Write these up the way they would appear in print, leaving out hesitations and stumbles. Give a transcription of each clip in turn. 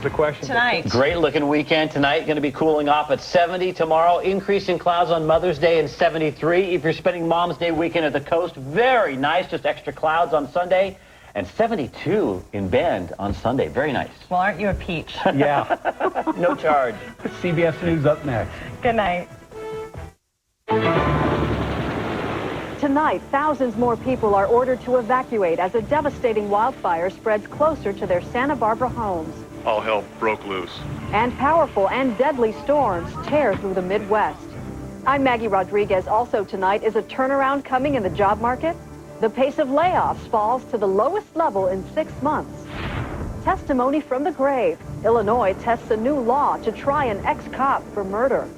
The question tonight. Great looking weekend tonight. Going to be cooling off at 70 tomorrow. Increasing clouds on Mother's Day and 73. If you're spending Mom's Day weekend at the coast, very nice. Just extra clouds on Sunday. And 72 in Bend on Sunday. Very nice. Well, aren't you a peach? Yeah. No charge. CBS News up next. Good night. Tonight, thousands more people are ordered to evacuate as a devastating wildfire spreads closer to their Santa Barbara homes. All hell broke loose. And powerful and deadly storms tear through the Midwest. I'm Maggie Rodriguez. Also tonight, is a turnaround coming in the job market? The pace of layoffs falls to the lowest level in 6 months. Testimony from the grave. Illinois tests a new law to try an ex-cop for murder.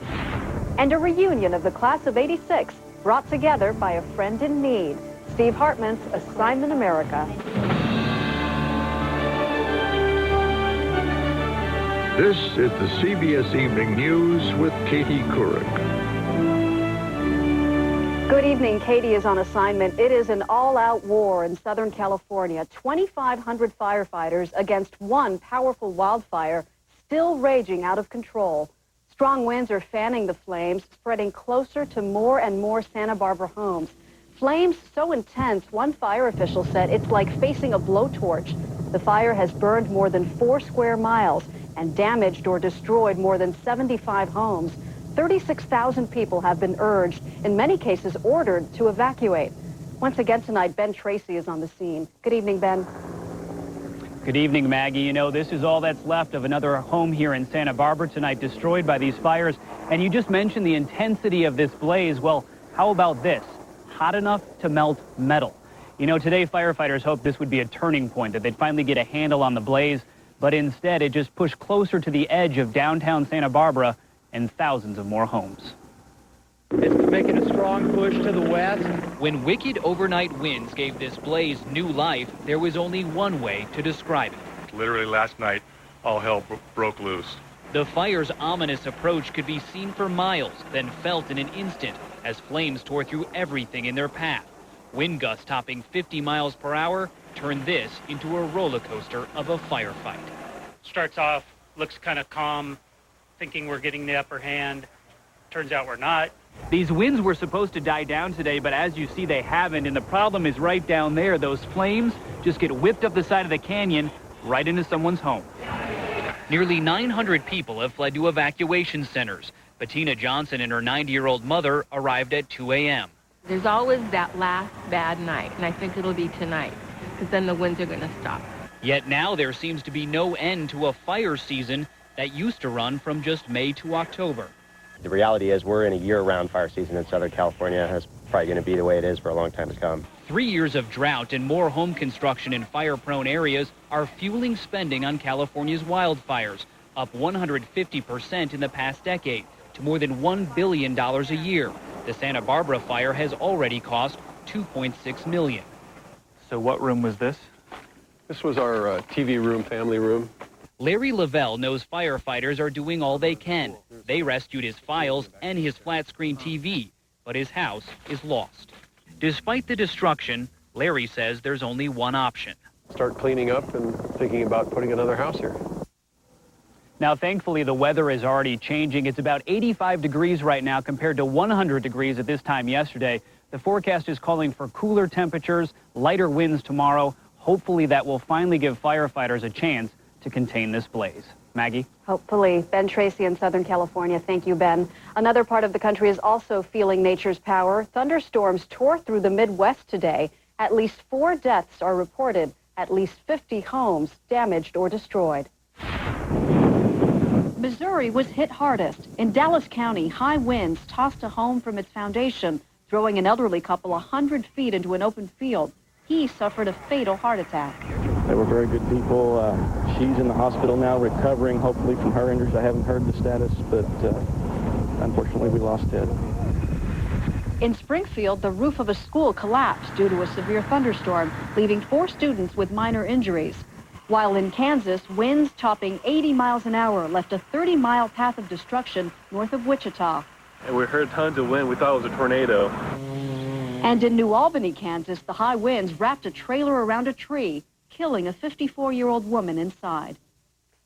And a reunion of the class of '86 brought together by a friend in need. Steve Hartman's Assignment America. This is the CBS Evening News with Katie Couric. Good evening. Katie is on assignment. It is an all-out war in Southern California. 2,500 firefighters against one powerful wildfire still raging out of control. Strong winds are fanning the flames, spreading closer to more and more Santa Barbara homes. Flames so intense, one fire official said it's like facing a blowtorch. The fire has burned more than 4 square miles and damaged or destroyed more than 75 homes. 36,000 people have been urged, in many cases ordered, to evacuate. Once again tonight, Ben Tracy is on the scene. Good evening, Ben. Good evening, Maggie. You know, this is all that's left of another home here in Santa Barbara tonight, destroyed by these fires. And you just mentioned the intensity of this blaze. Well, how about this? Hot enough to melt metal. You know, today firefighters hoped this would be a turning point, that they'd finally get a handle on the blaze. But instead, it just pushed closer to the edge of downtown Santa Barbara and thousands of more homes. It's making a strong push to the west. When wicked overnight winds gave this blaze new life, there was only one way to describe it. Literally last night, all hell broke loose. The fire's ominous approach could be seen for miles, then felt in an instant as flames tore through everything in their path. Wind gusts topping 50 miles per hour turned this into a roller coaster of a firefight. Starts off, looks kind of calm, thinking we're getting the upper hand. Turns out we're not. These winds were supposed to die down today, but as you see, they haven't. And the problem is right down there. Those flames just get whipped up the side of the canyon right into someone's home. Nearly 900 people have fled to evacuation centers. Bettina Johnson and her 90-year-old mother arrived at 2 a.m. There's always that last bad night, and I think it'll be tonight, because then the winds are going to stop. Yet now there seems to be no end to a fire season that used to run from just May to October. The reality is we're in a year-round fire season in Southern California. That's probably going to be the way it is for a long time to come. 3 years of drought and more home construction in fire-prone areas are fueling spending on California's wildfires, up 150% in the past decade to more than $1 billion a year. The Santa Barbara fire has already cost $2.6 million. So what room was this? This was our TV room, family room. Larry Lavelle knows firefighters are doing all they can. They rescued his files and his flat-screen TV, but his house is lost. Despite the destruction, Larry says there's only one option. Start cleaning up and thinking about putting another house here. Now, thankfully, the weather is already changing. It's about 85 degrees right now compared to 100 degrees at this time yesterday. The forecast is calling for cooler temperatures, lighter winds tomorrow. Hopefully that will finally give firefighters a chance to contain this blaze. Maggie? Hopefully. Ben Tracy in Southern California. Thank you, Ben. Another part of the country is also feeling nature's power. Thunderstorms tore through the Midwest today. At least 4 deaths are reported. At least 50 homes damaged or destroyed. Missouri was hit hardest. In Dallas County, high winds tossed a home from its foundation, throwing an elderly couple 100 feet into an open field. He suffered a fatal heart attack. They were very good people. She's in the hospital now recovering, hopefully, from her injuries. I haven't heard the status, but unfortunately we lost Ted. In Springfield, the roof of a school collapsed due to a severe thunderstorm, leaving 4 students with minor injuries. While in Kansas, winds topping 80 miles an hour left a 30-mile path of destruction north of Wichita. And we heard tons of wind. We thought it was a tornado. And in New Albany, Kansas, the high winds wrapped a trailer around a tree, killing a 54-year-old woman inside.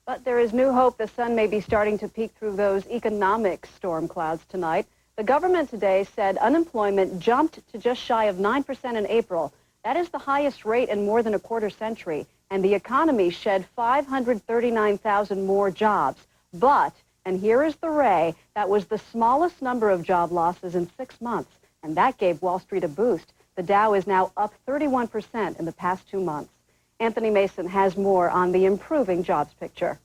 But there is new hope the sun may be starting to peek through those economic storm clouds tonight. The government today said unemployment jumped to just shy of 9% in April. That is the highest rate in more than a quarter century. And the economy shed 539,000 more jobs. But, and here is the ray, that was the smallest number of job losses in 6 months. And that gave Wall Street a boost. The Dow is now up 31% in the past 2 months. Anthony Mason has more on the improving jobs picture.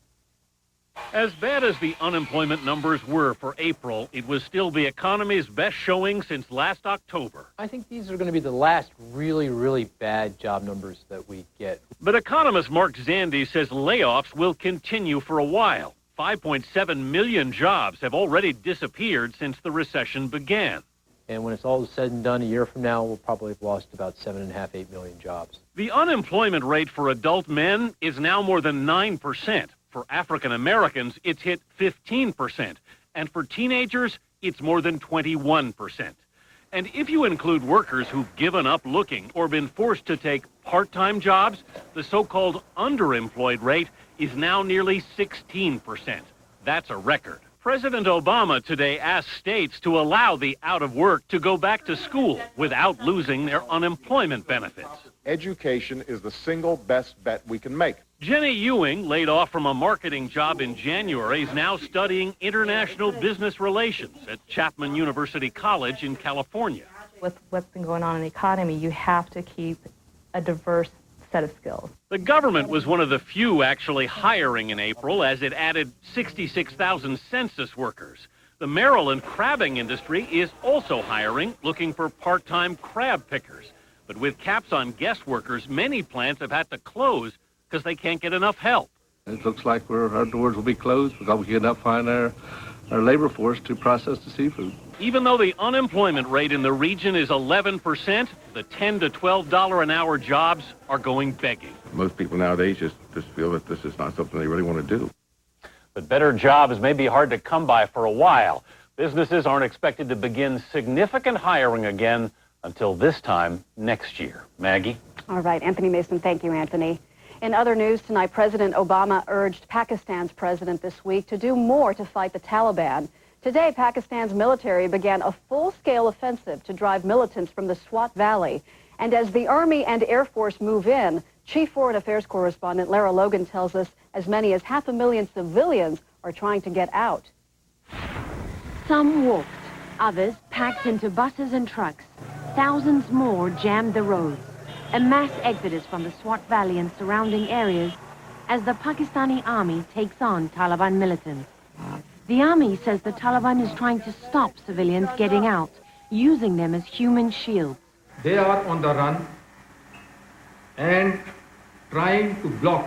As bad as the unemployment numbers were for April, it was still the economy's best showing since last October. I think these are going to be the last really bad job numbers that we get. But economist Mark Zandi says layoffs will continue for a while. 5.7 million jobs have already disappeared since the recession began. And when it's all said and done, a year from now, we'll probably have lost about 7.5, 8 million jobs. The unemployment rate for adult men is now more than 9%. For African Americans, it's hit 15%. And for teenagers, it's more than 21%. And if you include workers who've given up looking or been forced to take part-time jobs, the so-called underemployed rate is now nearly 16%. That's a record. President Obama today asked states to allow the out of work to go back to school without losing their unemployment benefits. Education is the single best bet we can make. Jenny Ewing, laid off from a marketing job in January, is now studying international business relations at Chapman University College in California. With what's been going on in the economy, you have to keep a diverse set of skills. The government was one of the few actually hiring in April, as it added 66,000 census workers. The Maryland crabbing industry is also hiring, looking for part-time crab pickers. But with caps on guest workers, many plants have had to close because they can't get enough help. It looks like our doors will be closed because we cannot find our labor force to process the seafood. Even though the unemployment rate in the region is 11%, the $10 to $12 an hour jobs are going begging. Most people nowadays just feel that this is not something they really want to do. But better jobs may be hard to come by for a while. Businesses aren't expected to begin significant hiring again until this time next year. Maggie? All right, Anthony Mason, thank you, Anthony. In other news tonight, President Obama urged Pakistan's president this week to do more to fight the Taliban. Today, Pakistan's military began a full-scale offensive to drive militants from the Swat Valley. And as the Army and Air Force move in, Chief Foreign Affairs Correspondent Lara Logan tells us as many as 500,000 civilians are trying to get out. Some walked, others packed into buses and trucks. Thousands more jammed the roads. A mass exodus from the Swat Valley and surrounding areas as the Pakistani army takes on Taliban militants. The army says the Taliban is trying to stop civilians getting out, using them as human shields. They are on the run and trying to block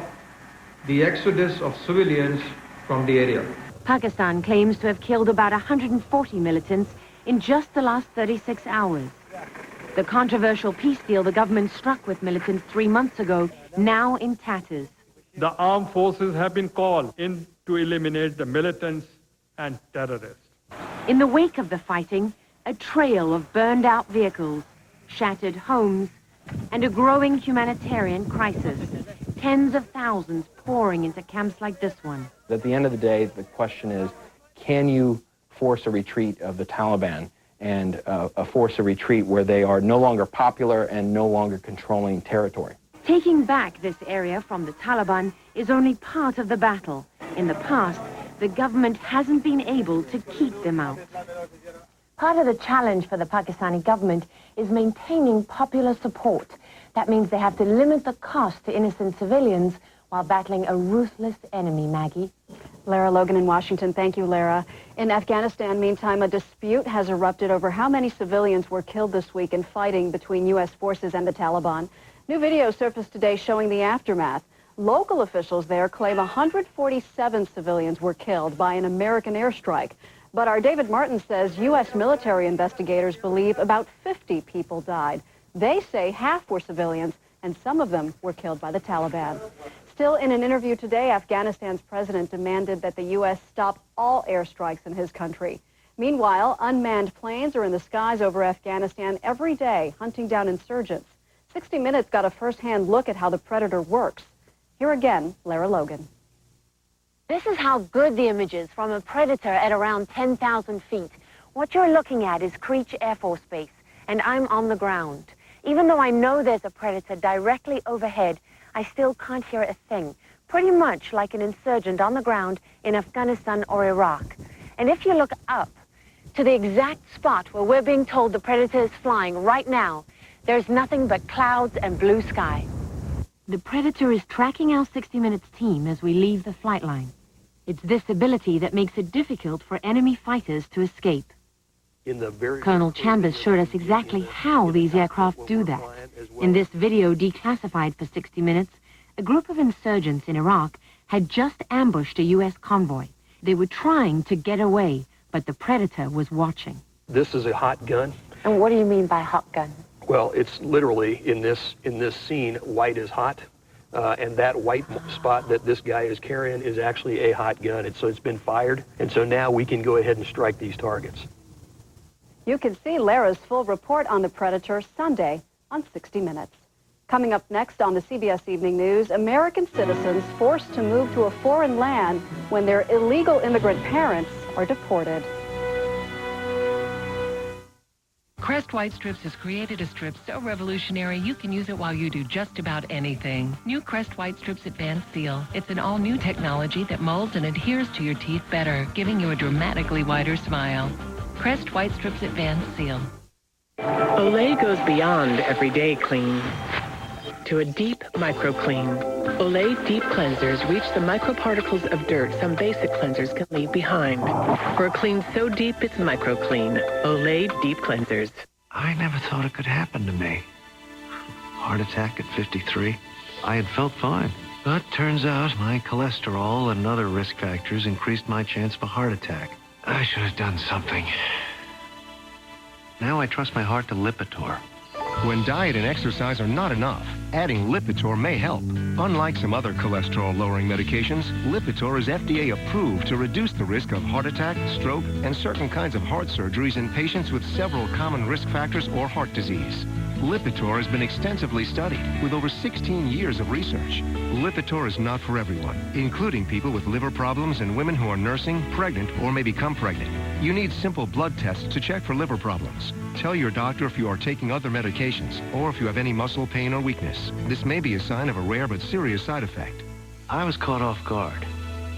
the exodus of civilians from the area. Pakistan claims to have killed about 140 militants in just the last 36 hours. The controversial peace deal the government struck with militants 3 months ago, now in tatters. The armed forces have been called in to eliminate the militants and terrorists. In the wake of the fighting, a trail of burned-out vehicles, shattered homes, and a growing humanitarian crisis. Tens of thousands pouring into camps like this one. At the end of the day, the question is, can you force a retreat of the Taliban and force a retreat where they are no longer popular and no longer controlling territory? Taking back this area from the Taliban is only part of the battle. In the past, the government hasn't been able to keep them out. Part of the challenge for the Pakistani government is maintaining popular support. That means they have to limit the cost to innocent civilians while battling a ruthless enemy, Maggie. Lara Logan in Washington. Thank you, Lara. In Afghanistan, meantime, a dispute has erupted over how many civilians were killed this week in fighting between U.S. forces and the Taliban. New video surfaced today showing the aftermath. Local officials there claim 147 civilians were killed by an American airstrike. But our David Martin says U.S. military investigators believe about 50 people died. They say half were civilians, and some of them were killed by the Taliban. Still, in an interview today, Afghanistan's president demanded that the U.S. stop all airstrikes in his country. Meanwhile, unmanned planes are in the skies over Afghanistan every day, hunting down insurgents. 60 Minutes got a first-hand look at how the predator works. Here again, Lara Logan. This is how good the image is from a predator at around 10,000 feet. What you're looking at is Creech Air Force Base, and I'm on the ground. Even though I know there's a predator directly overhead, I still can't hear a thing. Pretty much like an insurgent on the ground in Afghanistan or Iraq. And if you look up to the exact spot where we're being told the predator is flying right now, there's nothing but clouds and blue sky. The predator is tracking our 60 Minutes team as we leave the flight line. It's this ability that makes it difficult for enemy fighters to escape. Colonel Chambers showed us exactly how these aircraft do that. In this video declassified for 60 Minutes, a group of insurgents in Iraq had just ambushed a U.S. convoy. They were trying to get away, but the predator was watching. This is a hot gun. And what do you mean by hot gun? Well, it's literally, in this scene, white is hot. And that white spot that this guy is carrying is actually a hot gun. And so it's been fired. And so now we can go ahead and strike these targets. You can see Lara's full report on the predator Sunday on 60 Minutes. Coming up next on the CBS Evening News, American citizens forced to move to a foreign land when their illegal immigrant parents are deported. Crest White Strips has created a strip so revolutionary you can use it while you do just about anything. New Crest White Strips Advanced Seal. It's an all-new technology that molds and adheres to your teeth better, giving you a dramatically wider smile. Crest White Strips Advanced Seal. Olay goes beyond everyday clean to a deep micro-clean. Olay Deep Cleansers reach the microparticles of dirt some basic cleansers can leave behind. For a clean so deep it's micro-clean. Olay Deep Cleansers. I never thought it could happen to me. Heart attack at 53. I had felt fine. But turns out my cholesterol and other risk factors increased my chance of a heart attack. I should have done something. Now I trust my heart to Lipitor. When diet and exercise are not enough, adding Lipitor may help. Unlike some other cholesterol-lowering medications, Lipitor is FDA approved to reduce the risk of heart attack, stroke, and certain kinds of heart surgeries in patients with several common risk factors or heart disease. Lipitor has been extensively studied with over 16 years of research. Lipitor is not for everyone, including people with liver problems and women who are nursing, pregnant, or may become pregnant. You need simple blood tests to check for liver problems. Tell your doctor if you are taking other medications or if you have any muscle pain or weakness. This may be a sign of a rare but serious side effect. I was caught off guard,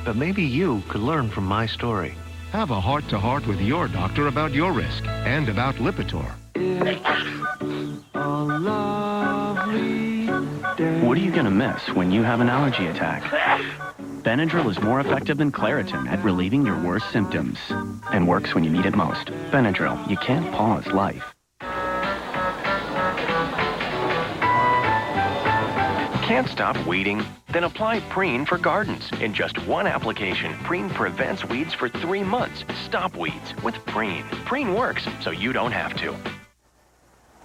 but maybe you could learn from my story. Have a heart-to-heart with your doctor about your risk and about Lipitor. What are you going to miss when you have an allergy attack? Benadryl is more effective than Claritin at relieving your worst symptoms and works when you need it most. Benadryl, you can't pause life. Can't stop weeding? Then apply Preen for gardens. In just one application, Preen prevents weeds for 3 months. Stop weeds with Preen. Preen works, so you don't have to.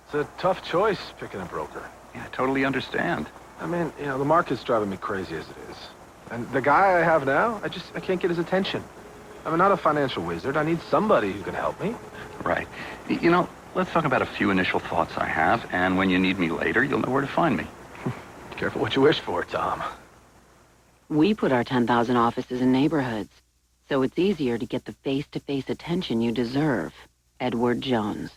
It's a tough choice picking a broker. Yeah, I totally understand. I mean, the market's driving me crazy as it is. And the guy I have now, I can't get his attention. I'm not a financial wizard. I need somebody who can help me. Right. Let's talk about a few initial thoughts I have, and when you need me later, you'll know where to find me. Careful what you wish for, Tom. We put our 10,000 offices in neighborhoods, so it's easier to get the face-to-face attention you deserve. Edward Jones.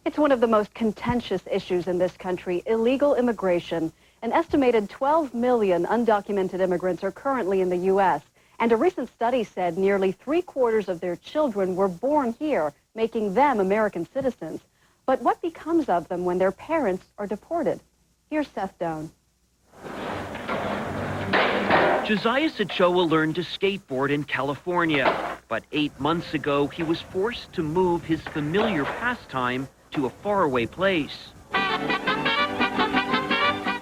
It's one of the most contentious issues in this country, illegal immigration. An estimated 12 million undocumented immigrants are currently in the U.S., and a recent study said nearly 3/4 of their children were born here, making them American citizens. But what becomes of them when their parents are deported? Here's Seth Doan. Josiah Sachoa learned to skateboard in California, but 8 months ago he was forced to move his familiar pastime to a faraway place.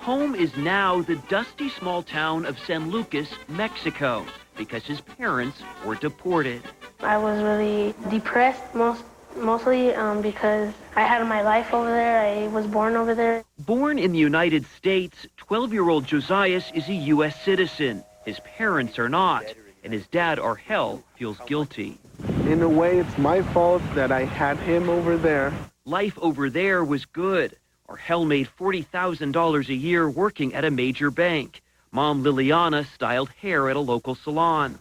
Home is now the dusty small town of San Lucas, Mexico, because his parents were deported. I was really depressed mostly because I had my life over there. I was born over there. Born in the United States, 12-year-old Josiah is a U.S. citizen. His parents are not, and his dad, Argel, feels guilty. In a way, it's my fault that I had him over there. Life over there was good. Argel made $40,000 a year working at a major bank. Mom Liliana styled hair at a local salon.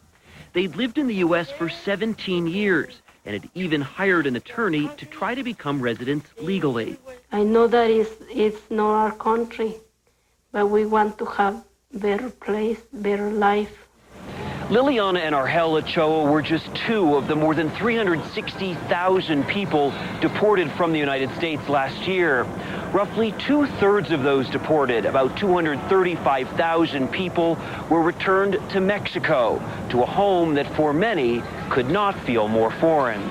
They'd lived in the U.S. for 17 years and had even hired an attorney to try to become residents legally. I know that it's not our country, but we want to have better place, better life. Liliana and Argel Ochoa were just two of the more than 360,000 people deported from the United States last year. Roughly two-thirds of those deported, about 235,000 people, were returned to Mexico, to a home that for many could not feel more foreign.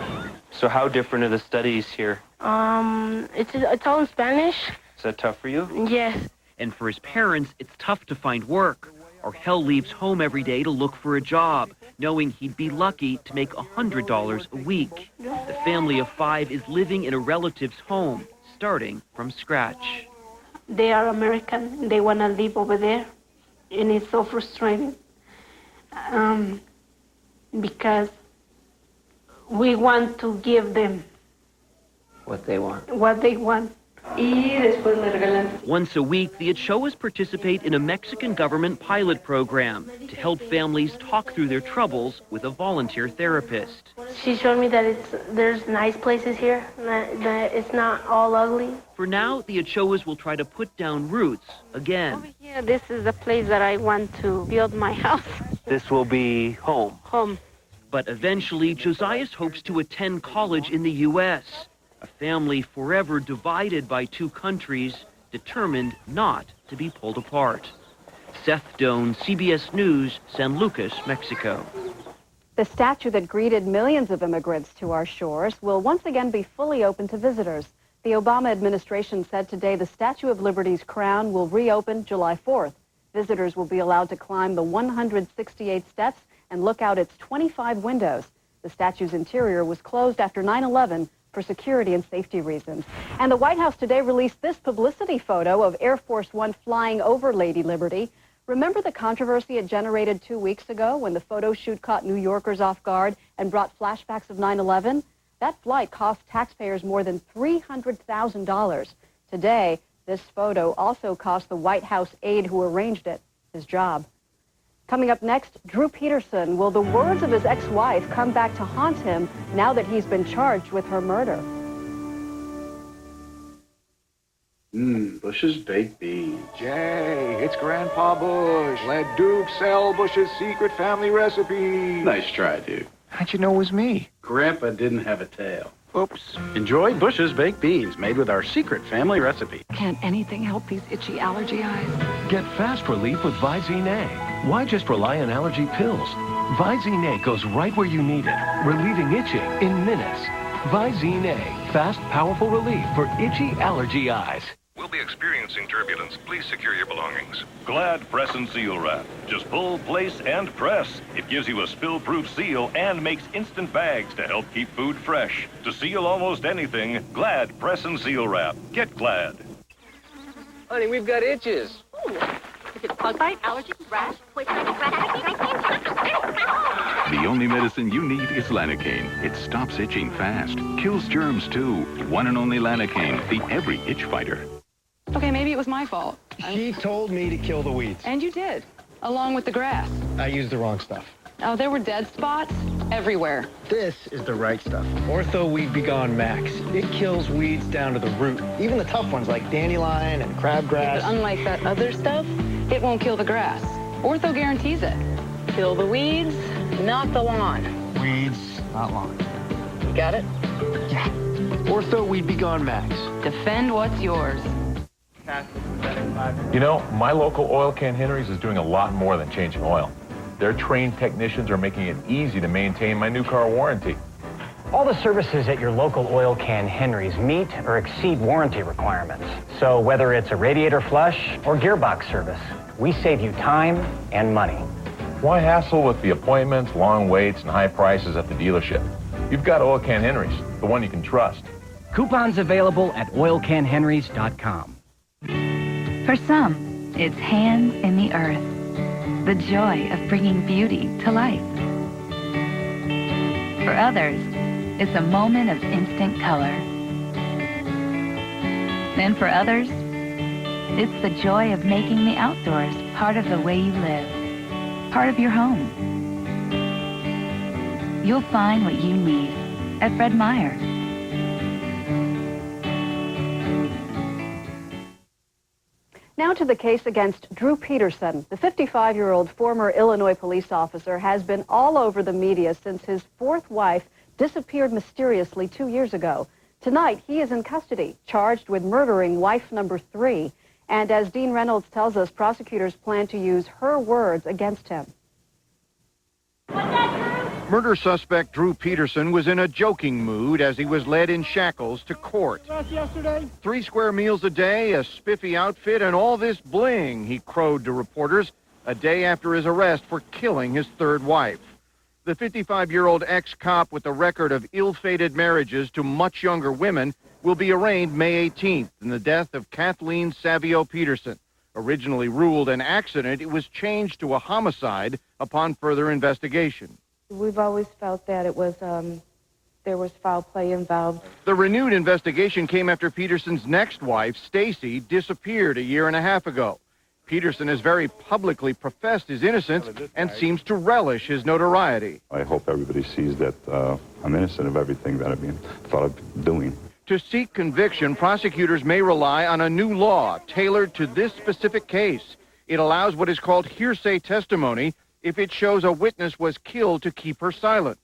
So how different are the studies here? It's all in Spanish. Is that tough for you? Yes. And for his parents, it's tough to find work. Argel leaves home every day to look for a job, knowing he'd be lucky to make $100 a week. The family of 5 is living in a relative's home, starting from scratch. They are American. They want to live over there. And it's so frustrating because we want to give them What they want. what they want. Once a week, the Ochoas participate in a Mexican government pilot program to help families talk through their troubles with a volunteer therapist. She showed me that there's nice places here, that it's not all ugly. For now, the Ochoas will try to put down roots again. Yeah, this is the place that I want to build my house. This will be home. Home. But eventually, Josias hopes to attend college in the U.S., a family forever divided by two countries, determined not to be pulled apart. Seth Doan, CBS News, San Lucas, Mexico. The statue that greeted millions of immigrants to our shores will once again be fully open to visitors. The Obama administration said today the Statue of Liberty's crown will reopen July 4th. Visitors will be allowed to climb the 168 steps and look out its 25 windows. The statue's interior was closed after 9/11 for security and safety reasons. And the White House today released this publicity photo of Air Force One flying over Lady Liberty. Remember the controversy it generated 2 weeks ago when the photo shoot caught New Yorkers off guard and brought flashbacks of 9/11? That flight cost taxpayers more than $300,000. Today, this photo also cost the White House aide who arranged it his job. Coming up next, Drew Peterson. Will the words of his ex-wife come back to haunt him now that he's been charged with her murder? Bush's baked beans. Jay, it's Grandpa Bush. Let Duke sell Bush's secret family recipe. Nice try, Duke. How'd you know it was me? Grandpa didn't have a tail. Oops. Enjoy Bush's baked beans made with our secret family recipe. Can't anything help these itchy allergy eyes? Get fast relief with Visine A. Why just rely on allergy pills? Visine A goes right where you need it, relieving itching in minutes. Visine A, fast, powerful relief for itchy allergy eyes. We'll be experiencing turbulence. Please secure your belongings. Glad Press and Seal Wrap. Just pull, place, and press. It gives you a spill-proof seal and makes instant bags to help keep food fresh. To seal almost anything, Glad Press and Seal Wrap. Get Glad. Honey, we've got itches. Is it bug bite, allergy, rash, poison, The only medicine you need is Lanacaine. It stops itching fast, kills germs too. One and only Lanacaine, the every itch fighter. Okay, maybe it was my fault. She told me to kill the weeds. And you did, along with the grass. I used the wrong stuff. Oh, there were dead spots everywhere. This is the right stuff. Ortho Weed Be Gone Max. It kills weeds down to the root. Even the tough ones like dandelion and crabgrass. But unlike that other stuff, it won't kill the grass. Ortho guarantees it. Kill the weeds, not the lawn. Weeds, not lawn. You got it? Yeah. Ortho Weed Be Gone Max. Defend what's yours. You know, my local oil can Henry's is doing a lot more than changing oil. Their trained technicians are making it easy to maintain my new car warranty. All the services at your local oil can Henry's meet or exceed warranty requirements. So whether it's a radiator flush or gearbox service, we save you time and money. Why hassle with the appointments, long waits, and high prices at the dealership? You've got Oil Can Henry's, the one you can trust. Coupons available at oilcanhenrys.com. For some, it's hands in the earth, the joy of bringing beauty to life. For others, it's a moment of instant color. And for others, it's the joy of making the outdoors part of the way you live, part of your home. You'll find what you need at Fred Meyer. Now to the case against Drew Peterson. The 55-year-old former Illinois police officer has been all over the media since his fourth wife disappeared mysteriously 2 years ago. Tonight, he is in custody, charged with murdering wife number 3. And as Dean Reynolds tells us, prosecutors plan to use her words against him. Murder suspect Drew Peterson was in a joking mood as he was led in shackles to court. 3 square meals a day, a spiffy outfit, and all this bling, he crowed to reporters a day after his arrest for killing his third wife. The 55-year-old ex-cop with a record of ill-fated marriages to much younger women will be arraigned May 18th in the death of Kathleen Savio Peterson. Originally ruled an accident, it was changed to a homicide upon further investigation. We've always felt that it was, there was foul play involved. The renewed investigation came after Peterson's next wife, Stacy, disappeared a year and a half ago. Peterson has very publicly professed his innocence and seems to relish his notoriety. I hope everybody sees that I'm innocent of everything that I've been thought of doing. To seek conviction, prosecutors may rely on a new law tailored to this specific case. It allows what is called hearsay testimony if it shows a witness was killed to keep her silent.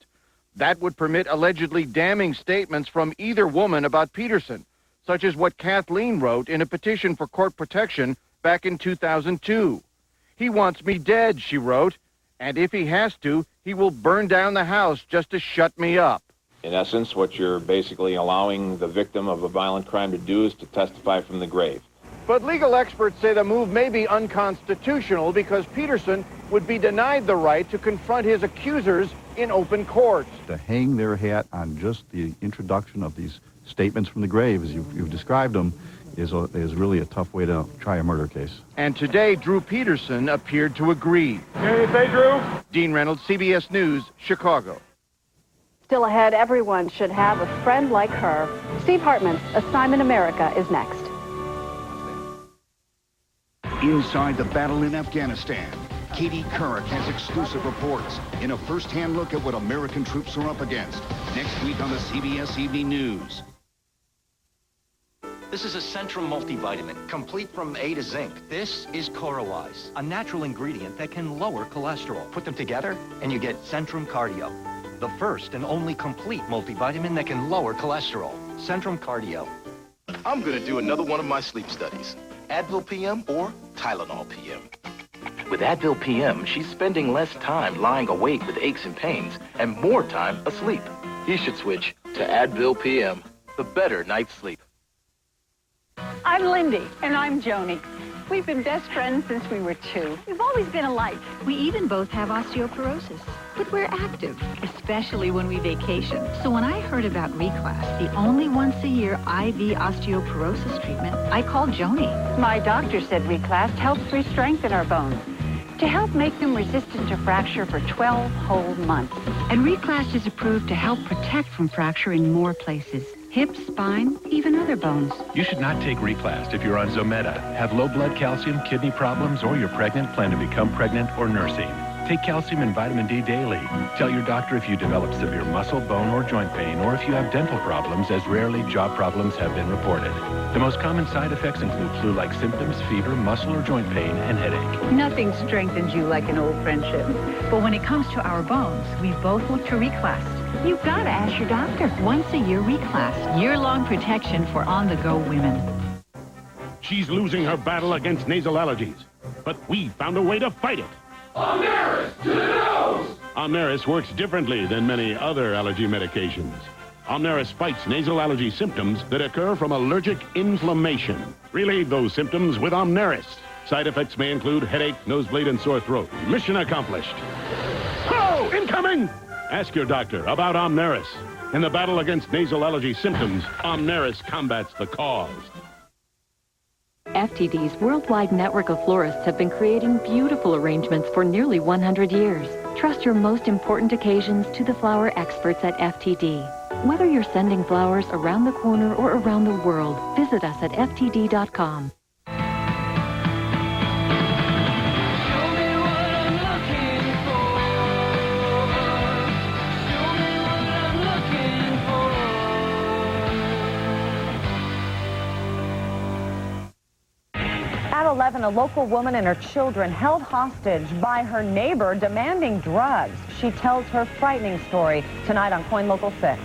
That would permit allegedly damning statements from either woman about Peterson, such as what Kathleen wrote in a petition for court protection back in 2002. "He wants me dead," she wrote, "and if he has to, he will burn down the house just to shut me up." In essence, what you're basically allowing the victim of a violent crime to do is to testify from the grave. But legal experts say the move may be unconstitutional because Peterson would be denied the right to confront his accusers in open court. To hang their hat on just the introduction of these statements from the grave, as you've described them, is really a tough way to try a murder case. And today, Drew Peterson appeared to agree. Anything, Drew? Dean Reynolds, CBS News, Chicago. Still ahead, everyone should have a friend like her. Steve Hartman's Assignment America is next. Inside the battle in Afghanistan, Katie Couric has exclusive reports in a first-hand look at what American troops are up against. Next week on the CBS Evening News. This is a Centrum multivitamin, complete from A to zinc. This is Corowise, a natural ingredient that can lower cholesterol. Put them together, and you get Centrum Cardio, the first and only complete multivitamin that can lower cholesterol. Centrum Cardio. I'm going to do another one of my sleep studies. Advil PM or Tylenol PM. With Advil PM, she's spending less time lying awake with aches and pains and more time asleep. You should switch to Advil PM, the better night's sleep. I'm Lindy. And I'm Joni. We've been best friends since we were 2. We've always been alike. We even both have osteoporosis, but we're active, especially when we vacation. So when I heard about Reclass, the only once-a-year IV osteoporosis treatment, I called Joni. My doctor said Reclass helps re-strengthen our bones to help make them resistant to fracture for 12 whole months. And Reclass is approved to help protect from fracture in more places. Hips, spine, even other bones. You should not take Reclast if you're on Zometa, have low blood calcium, kidney problems, or you're pregnant, plan to become pregnant, or nursing. Take calcium and vitamin D daily. Tell your doctor if you develop severe muscle, bone, or joint pain, or if you have dental problems, as rarely jaw problems have been reported. The most common side effects include flu-like symptoms, fever, muscle or joint pain, and headache. Nothing strengthens you like an old friendship. But when it comes to our bones, we both look to Reclast. You've got to ask your doctor. Once-a-year Reclast. Year-long protection for on-the-go women. She's losing her battle against nasal allergies, but we found a way to fight it. Omneris to the nose! Omneris works differently than many other allergy medications. Omneris fights nasal allergy symptoms that occur from allergic inflammation. Relieve those symptoms with Omneris. Side effects may include headache, nosebleed, and sore throat. Mission accomplished. Oh, incoming! Ask your doctor about Omneris. In the battle against nasal allergy symptoms, Omneris combats the cause. FTD's worldwide network of florists have been creating beautiful arrangements for nearly 100 years. Trust your most important occasions to the flower experts at FTD. Whether you're sending flowers around the corner or around the world, visit us at ftd.com. and a local woman and her children held hostage by her neighbor demanding drugs. She tells her frightening story tonight on Coin Local 6.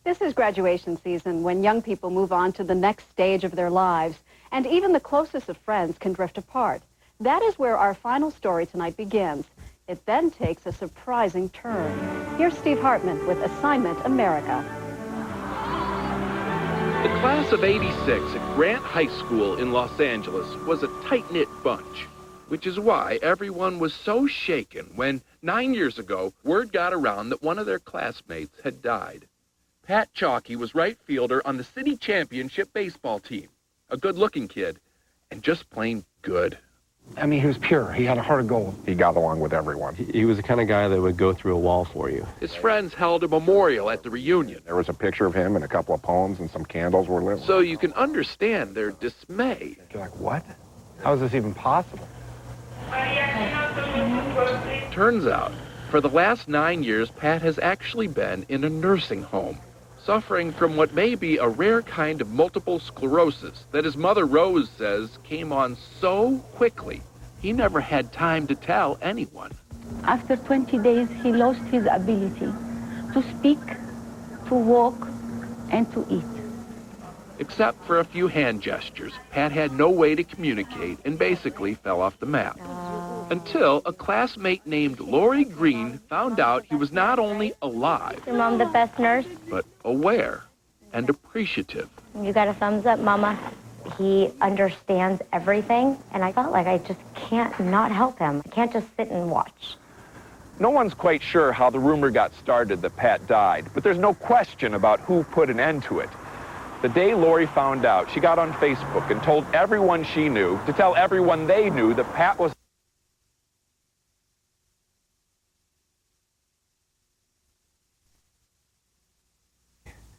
This is graduation season when young people move on to the next stage of their lives, and even the closest of friends can drift apart. That is where our final story tonight begins. It then takes a surprising turn. Here's Steve Hartman with Assignment America. The class of '86 at Grant High School in Los Angeles was a tight-knit bunch, which is why everyone was so shaken when 9 years ago, word got around that one of their classmates had died. Pat Chalky was right fielder on the city championship baseball team. A good-looking kid, and just plain good. I mean, he was pure. He had a heart of gold. He got along with everyone. He was the kind of guy that would go through a wall for you. His friends held a memorial at the reunion. There was a picture of him and a couple of poems and some candles were lit. So you can understand their dismay. You're like, what? How is this even possible? Turns out, for the last 9 years, Pat has actually been in a nursing home, suffering from what may be a rare kind of multiple sclerosis that his mother Rose says came on so quickly, he never had time to tell anyone. After 20 days, he lost his ability to speak, to walk, and to eat. Except for a few hand gestures, Pat had no way to communicate and basically fell off the map. Until a classmate named Lori Green found out he was not only alive, Your mom the best nurse? but aware and appreciative. You got a thumbs up, Mama. He understands everything, and I felt like I just can't not help him. I can't just sit and watch. No one's quite sure how the rumor got started that Pat died, but there's no question about who put an end to it. The day Lori found out, she got on Facebook and told everyone she knew to tell everyone they knew that Pat was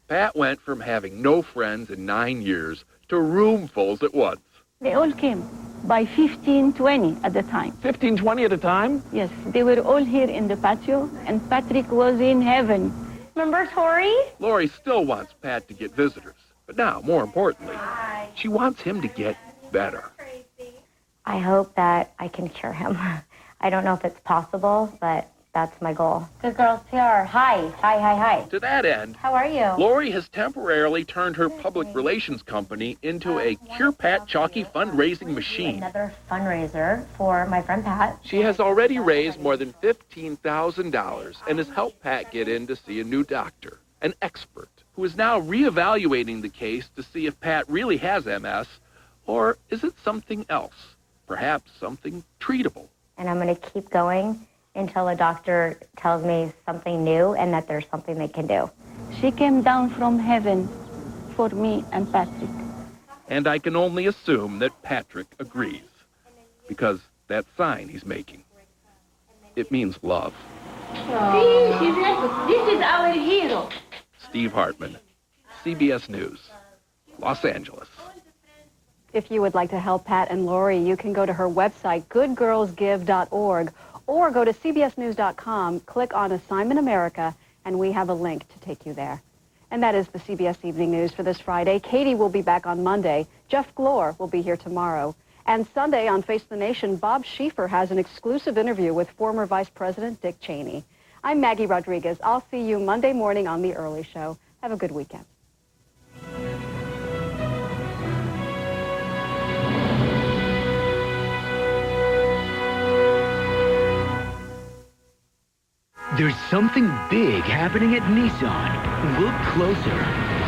Pat went from having no friends in 9 years to roomfuls at once. They all came by 15, 20 at the time. 15, 20 at a time? Yes, they were all here in the patio, and Patrick was in heaven. Remember Tori? Lori still wants Pat to get visitors, but now, more importantly, she wants him to get better. I hope that I can cure him. I don't know if it's possible, but that's my goal. Good girls PR. Hi. Hi, hi, hi. To that end, How are you? Lori has temporarily turned her public relations company into a Cure Pat Chalky fundraising machine. Another fundraiser for my friend Pat. She has already raised more than $15,000 and has helped Pat get in to see a new doctor, an expert, who is now reevaluating the case to see if Pat really has MS, or is it something else, perhaps something treatable. And I'm going to keep going until a doctor tells me something new and that there's something they can do. She came down from heaven for me and Patrick. And I can only assume that Patrick agrees, because that sign he's making, it means love. This is our hero. Steve Hartman, CBS News, Los Angeles. If you would like to help Pat and Lori, you can go to her website, goodgirlsgive.org, or go to cbsnews.com, click on Assignment America, and we have a link to take you there. And that is the CBS Evening News for this Friday. Katie will be back on Monday. Jeff Glor will be here tomorrow. And Sunday on Face the Nation, Bob Schieffer has an exclusive interview with former Vice President Dick Cheney. I'm Maggie Rodriguez. I'll see you Monday morning on The Early Show. Have a good weekend. There's something big happening at Nissan. Look closer.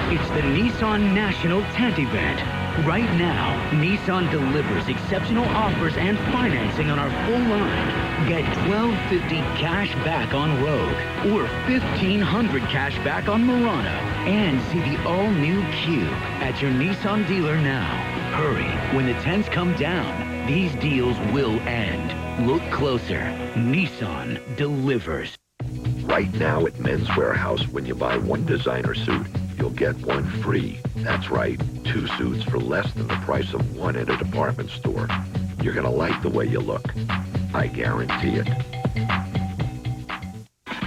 It's the Nissan National Tent Event. Right now, Nissan delivers exceptional offers and financing on our full line. Get $1,250 cash back on Rogue or $1,500 cash back on Murano. And see the all-new Cube at your Nissan dealer now. Hurry, when the tents come down, these deals will end. Look closer. Nissan delivers. Right now at Men's Warehouse, when you buy one designer suit, you'll get one free. That's right, 2 suits for less than the price of one at a department store. You're going to like the way you look. I guarantee it.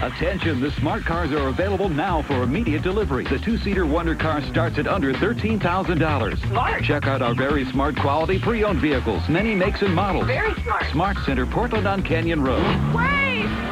Attention, the smart cars are available now for immediate delivery. The two-seater Wonder car starts at under $13,000. Smart. Check out our very smart quality pre-owned vehicles, many makes and models. Very smart. Smart Center, Portland on Canyon Road. Wait!